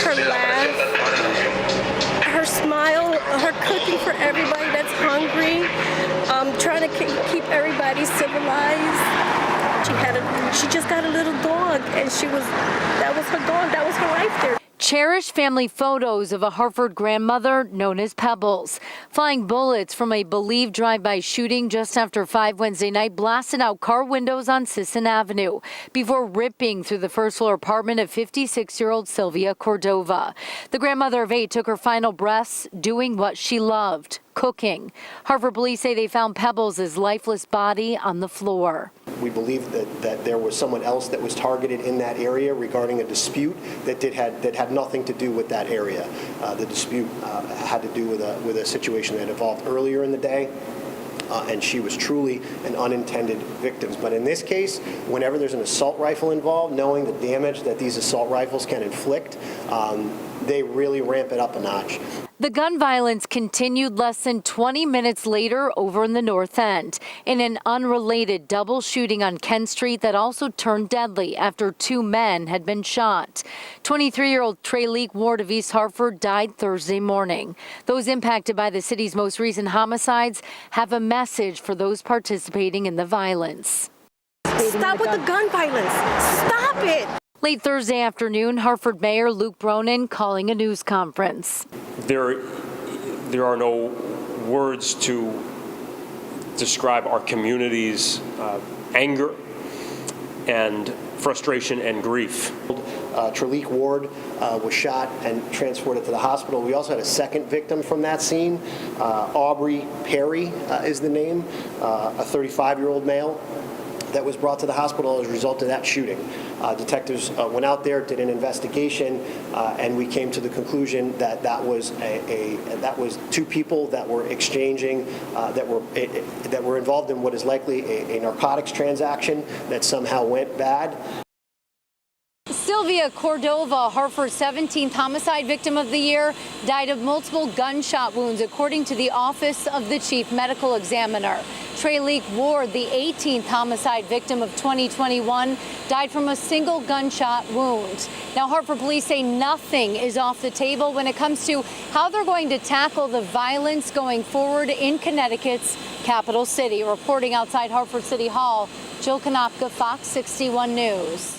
her laugh, her smile, her cooking for everybody that's hungry, trying to keep everybody civilized. She just got a little dog, and that was her dog, that was her life there. Cherished family photos of a Hartford grandmother known as Pebbles. Flying bullets from a believed drive-by shooting just after 5 Wednesday night blasted out car windows on Sisson Avenue before ripping through the first-floor apartment of 56-year-old Sylvia Cordova. The grandmother of 8 took her final breaths doing what she loved, cooking. Hartford police say they found Pebbles' lifeless body on the floor. We believe that there was someone else that was targeted in that area regarding a dispute that had nothing to do with that area. The dispute had to do with a situation that evolved earlier in the day. And she was truly an unintended victim. But in this case, whenever there's an assault rifle involved, knowing the damage that these assault rifles can inflict, they really ramp it up a notch. The gun violence continued less than 20 minutes later over in the North End in an unrelated double shooting on Kent Street that also turned deadly after 2 men had been shot. 23-year-old Trey Ward of East Hartford died Thursday morning. Those impacted by the city's most recent homicides have a message for those participating in the violence. Stop with the gun violence. Stop it. Late Thursday afternoon, Hartford Mayor Luke Bronin calling a news conference. There are no words to describe our community's anger and frustration and grief. Treleak Ward was shot and transported to the hospital. We also had a second victim from that scene. Aubrey Perry is the name, a 35-year-old male that was brought to the hospital as a result of that shooting. Detectives went out there, did an investigation, and we came to the conclusion that that was 2 people that were exchanging, that were involved in what is likely a narcotics transaction that somehow went bad. Sylvia Cordova, Hartford's 17th homicide victim of the year, died of multiple gunshot wounds, according to the Office of the Chief Medical Examiner. Trey Ward, the 18th homicide victim of 2021, died from a single gunshot wound. Now, Hartford police say nothing is off the table when it comes to how they're going to tackle the violence going forward in Connecticut's capital city. Reporting outside Hartford City Hall, Jill Konopka, Fox 61 News.